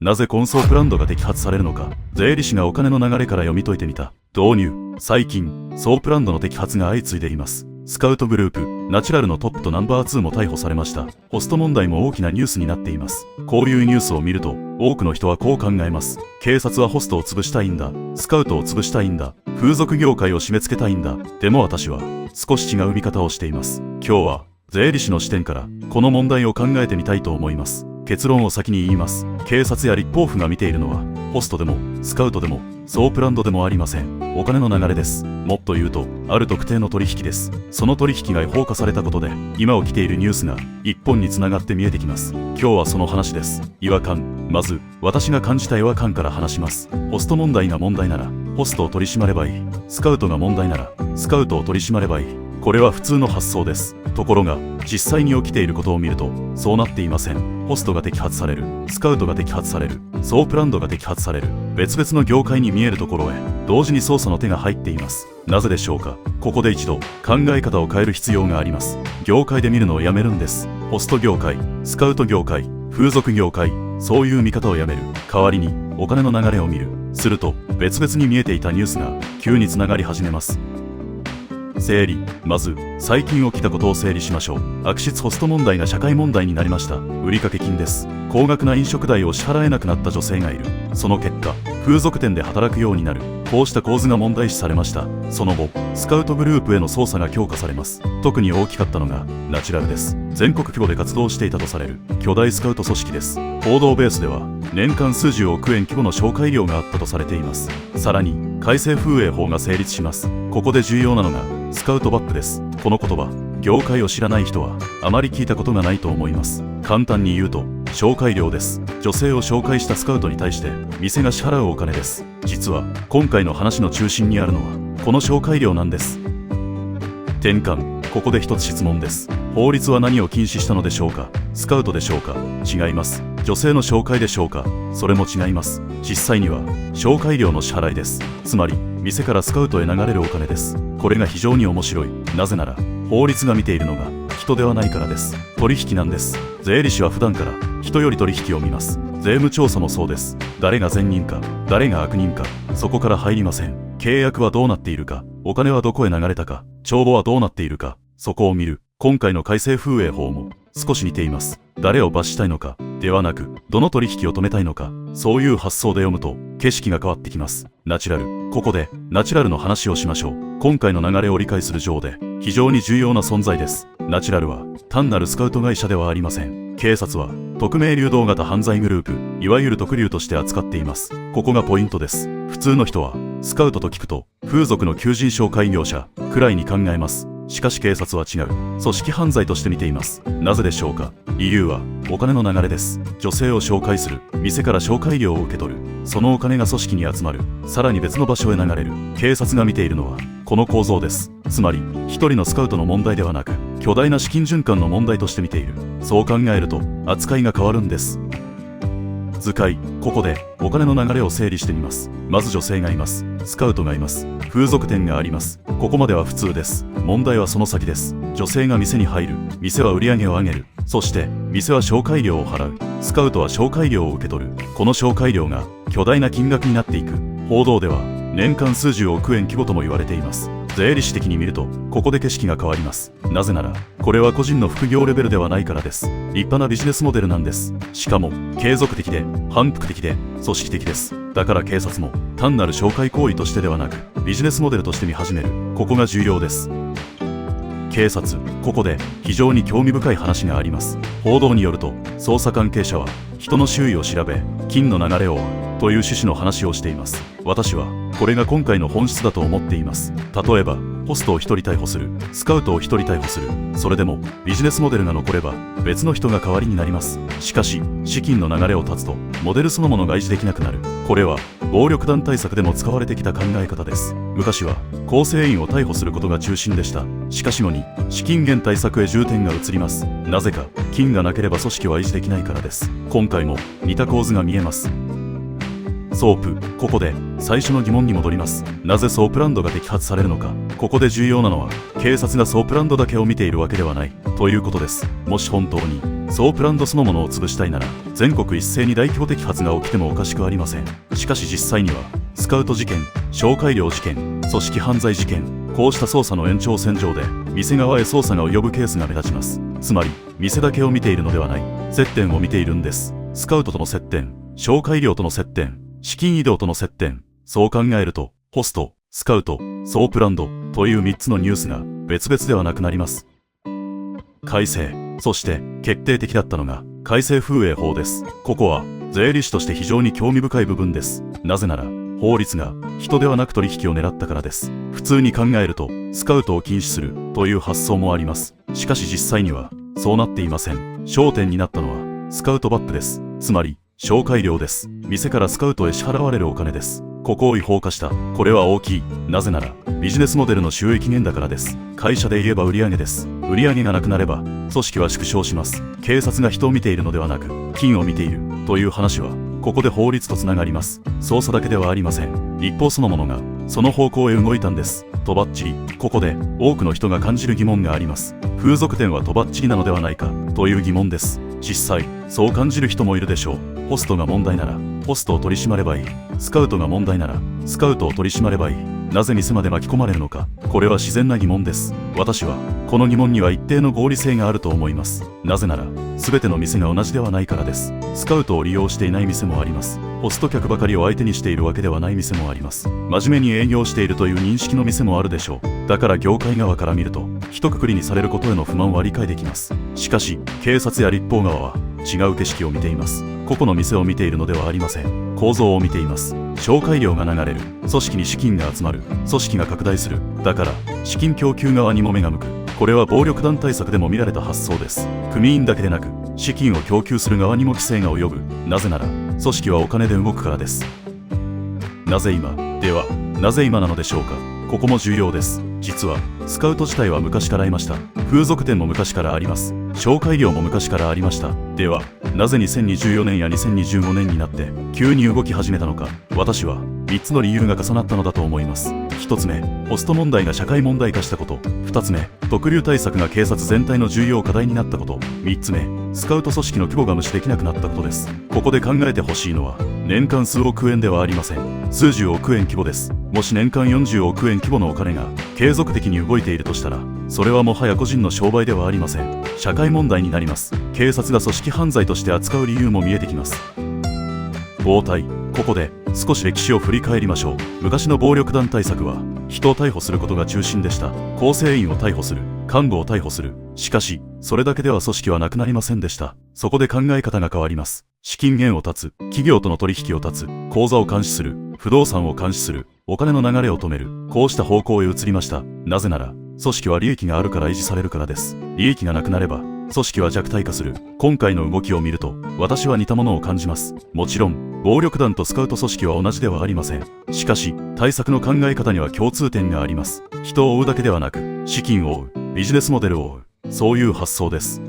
なぜ混送プランドが摘発されるのか、税理士がお金の流れから読み解いてみた。導入。最近、ソープランドの摘発が相次いでいます。スカウトグループ、ナチュラルのトップとナンバー2も逮捕されました。ホスト問題も大きなニュースになっています。こういうニュースを見ると、多くの人はこう考えます。警察はホストを潰したいんだ。スカウトを潰したいんだ。風俗業界を締め付けたいんだ。でも私は、少し違う見方をしています。今日は、税理士の視点から、この問題を考えてみたいと思います。結論を先に言います。警察や立法府が見ているのは、ホストでも、スカウトでも、ソープランドでもありません。お金の流れです。もっと言うと、ある特定の取引です。その取引が違法化されたことで、今起きているニュースが一本につながって見えてきます。今日はその話です。違和感。まず、私が感じた違和感から話します。ホスト問題が問題なら、ホストを取り締まればいい。スカウトが問題なら、スカウトを取り締まればいい。これは普通の発想です。ところが、実際に起きていることを見ると、そうなっていません。ホストが摘発される、スカウトが摘発される、ソープランドが摘発される、別々の業界に見えるところへ、同時に捜査の手が入っています。なぜでしょうか。ここで一度、考え方を変える必要があります。業界で見るのをやめるんです。ホスト業界、スカウト業界、風俗業界、そういう見方をやめる。代わりに、お金の流れを見る。すると、別々に見えていたニュースが、急につながり始めます。整理。まず、最近起きたことを整理しましょう。悪質ホスト問題が社会問題になりました。売掛金です。高額な飲食代を支払えなくなった女性がいる。その結果、風俗店で働くようになる。こうした構図が問題視されました。その後、スカウトグループへの捜査が強化されます。特に大きかったのが、ナチュラルです。全国規模で活動していたとされる、巨大スカウト組織です。報道ベースでは、年間数十億円規模の紹介料があったとされています。さらに、改正風営法が成立します。ここで重要なのが、スカウトバックです。この言葉、業界を知らない人はあまり聞いたことがないと思います。簡単に言うと、紹介料です。女性を紹介したスカウトに対して店が支払うお金です。実は今回の話の中心にあるのはこの紹介料なんです。転換。ここで一つ質問です。法律は何を禁止したのでしょうか。スカウトでしょうか。違います。女性の紹介でしょうか。それも違います。実際には紹介料の支払いです。つまり店からスカウトへ流れるお金です。これが非常に面白い。なぜなら法律が見ているのが人ではないからです。取引なんです。税理士は普段から人より取引を見ます。税務調査もそうです。誰が善人か、誰が悪人か、そこから入りません。契約はどうなっているか、お金はどこへ流れたか、帳簿はどうなっているか、そこを見る。今回の改正風営法も少し似ています。誰を罰したいのかではなく、どの取引を止めたいのか、そういう発想で読むと景色が変わってきます。ナチュラル。ここでナチュラルの話をしましょう。今回の流れを理解する上で非常に重要な存在です。ナチュラルは単なるスカウト会社ではありません。警察は匿名流動型犯罪グループ、いわゆる特流として扱っています。ここがポイントです。普通の人はスカウトと聞くと風俗の求人紹介業者くらいに考えます。しかし警察は違う。組織犯罪として見ています。なぜでしょうか。理由はお金の流れです。女性を紹介する。店から紹介料を受け取る。そのお金が組織に集まる。さらに別の場所へ流れる。警察が見ているのはこの構造です。つまり一人のスカウトの問題ではなく、巨大な資金循環の問題として見ている。そう考えると扱いが変わるんです。図解。ここでお金の流れを整理してみます。まず女性がいます。スカウトがいます。風俗店があります。ここまでは普通です。問題はその先です。女性が店に入る。店は売り上げを上げる。そして店は紹介料を払う。スカウトは紹介料を受け取る。この紹介料が巨大な金額になっていく。報道では年間数十億円規模とも言われています。税理士的に見るとここで景色が変わります。なぜならこれは個人の副業レベルではないからです。立派なビジネスモデルなんです。しかも継続的で反復的で組織的です。だから警察も単なる紹介行為としてではなくビジネスモデルとして見始める。ここが重要です。警察。ここで非常に興味深い話があります。報道によると捜査関係者は人の周囲を調べ金の流れを追うという趣旨の話をしています。私はこれが今回の本質だと思っています。例えばホストを1人逮捕する、スカウトを1人逮捕する。それでもビジネスモデルが残れば別の人が代わりになります。しかし資金の流れを断つとモデルそのものが維持できなくなる。これは暴力団対策でも使われてきた考え方です。昔は構成員を逮捕することが中心でした。しかし後に資金源対策へ重点が移ります。なぜか金がなければ組織は維持できないからです。今回も似た構図が見えます。ソープ。ここで最初の疑問に戻ります。なぜソープランドが摘発されるのか。ここで重要なのは警察がソープランドだけを見ているわけではないということです。もし本当にソープランドそのものを潰したいなら全国一斉に大規模摘発が起きてもおかしくありません。しかし実際にはスカウト事件、紹介料事件、組織犯罪事件、こうした捜査の延長線上で店側へ捜査が及ぶケースが目立ちます。つまり店だけを見ているのではない、接点を見ているんです。スカウトとの接点、紹介料との接点、資金移動との接点。そう考えるとホスト、スカウト、ソープランドという3つのニュースが別々ではなくなります。改正。そして決定的だったのが改正風営法です。ここは税理士として非常に興味深い部分です。なぜなら法律が人ではなく取引を狙ったからです。普通に考えるとスカウトを禁止するという発想もあります。しかし実際にはそうなっていません。焦点になったのはスカウトバックです。つまり紹介料です。店からスカウトへ支払われるお金です。ここを違法化した。これは大きい。なぜならビジネスモデルの収益源だからです。会社で言えば売上です。売上がなくなれば組織は縮小します。警察が人を見ているのではなく金を見ているという話はここで法律とつながります。捜査だけではありません。立法そのものがその方向へ動いたんです。とばっちり。ここで多くの人が感じる疑問があります。風俗店はとばっちりなのではないかという疑問です。実際そう感じる人もいるでしょう。ホストが問題ならホストを取り締まればいい。スカウトが問題ならスカウトを取り締まればいい。なぜ店まで巻き込まれるのか。これは自然な疑問です。私はこの疑問には一定の合理性があると思います。なぜなら全ての店が同じではないからです。スカウトを利用していない店もあります。ホスト客ばかりを相手にしているわけではない店もあります。真面目に営業しているという認識の店もあるでしょう。だから業界側から見ると一括りにされることへの不満は理解できます。しかし警察や立法側は違う景色を見ています。個々の店を見ているのではありません。構造を見ています。紹介料が流れる。組織に資金が集まる。組織が拡大する。だから資金供給側にも目が向く。これは暴力団対策でも見られた発想です。組員だけでなく資金を供給する側にも規制が及ぶ。なぜなら組織はお金で動くからです。なぜ今ではなぜ今なのでしょうか。ここも重要です。実はスカウト自体は昔からいました。風俗店も昔からあります。紹介料も昔からありました。ではなぜ2024年や2025年になって急に動き始めたのか。私は3つの理由が重なったのだと思います。1つ目、ホスト問題が社会問題化したこと。2つ目、毒瘤対策が警察全体の重要課題になったこと。3つ目、スカウト組織の規模が無視できなくなったことです。ここで考えてほしいのは年間数億円ではありません。数十億円規模です。もし年間40億円規模のお金が継続的に動いているとしたらそれはもはや個人の商売ではありません。社会問題になります。警察が組織犯罪として扱う理由も見えてきます。暴対。ここで少し歴史を振り返りましょう。昔の暴力団対策は人を逮捕することが中心でした。構成員を逮捕する、幹部を逮捕する。しかしそれだけでは組織はなくなりませんでした。そこで考え方が変わります。資金源を断つ、企業との取引を断つ、口座を監視する、不動産を監視する、お金の流れを止める。こうした方向へ移りました。なぜなら組織は利益があるから維持されるからです。利益がなくなれば組織は弱体化する。今回の動きを見ると私は似たものを感じます。もちろん暴力団とスカウト組織は同じではありません。しかし対策の考え方には共通点があります。人を追うだけではなく資金を追う、ビジネスモデルを追う、そういう発想です。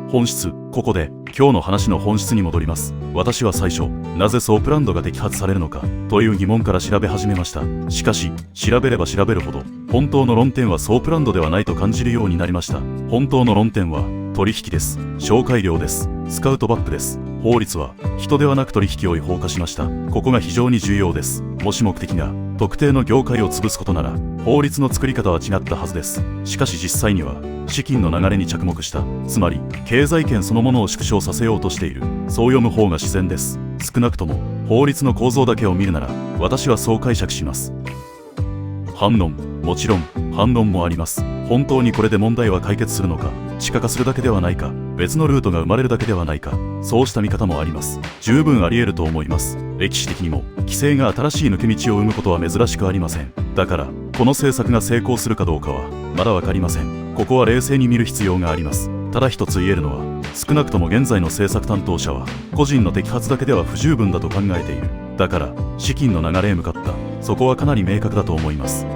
本質。ここで今日の話の本質に戻ります。私は最初なぜソープランドが摘発されるのかという疑問から調べ始めました。しかし調べれば調べるほど本当の論点はソープランドではないと感じるようになりました。本当の論点は取引です。紹介料です。スカウトバックです。法律は人ではなく取引を違法化しました。ここが非常に重要です。もし目的が特定の業界を潰すことなら法律の作り方は違ったはずです。しかし実際には資金の流れに着目した。つまり経済圏そのものを縮小させようとしている。そう読む方が自然です。少なくとも法律の構造だけを見るなら私はそう解釈します。反論。もちろん反論もあります。本当にこれで問題は解決するのか、地下化するだけではないか、別のルートが生まれるだけではないか、そうした見方もあります。十分あり得ると思います。歴史的にも規制が新しい抜け道を生むことは珍しくありません。だからこの政策が成功するかどうかはまだわかりません。ここは冷静に見る必要があります。ただ一つ言えるのは少なくとも現在の政策担当者は個人の摘発だけでは不十分だと考えている。だから資金の流れへ向かった。そこはかなり明確だと思います。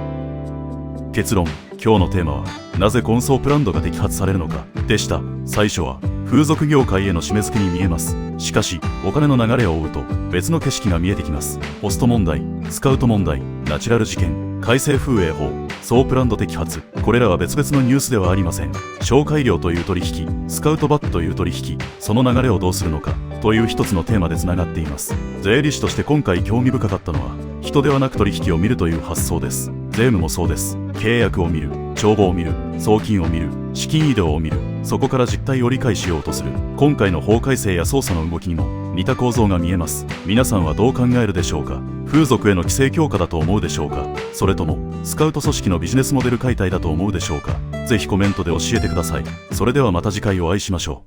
結論。今日のテーマはなぜコンソープランドが摘発されるのかでした。最初は風俗業界への締め付けに見えます。しかし、お金の流れを追うと、別の景色が見えてきます。ホスト問題、スカウト問題、ナチュラル事件、改正風営法、ソープランド摘発、これらは別々のニュースではありません。紹介料という取引、スカウトバックという取引、その流れをどうするのか、という一つのテーマでつながっています。税理士として今回興味深かったのは、人ではなく取引を見るという発想です。税務もそうです。契約を見る、帳簿を見る、送金を見る、資金移動を見る、そこから実態を理解しようとする。今回の法改正や捜査の動きにも似た構造が見えます。皆さんはどう考えるでしょうか。風俗への規制強化だと思うでしょうか。それともスカウト組織のビジネスモデル解体だと思うでしょうか。ぜひコメントで教えてください。それではまた次回お会いしましょう。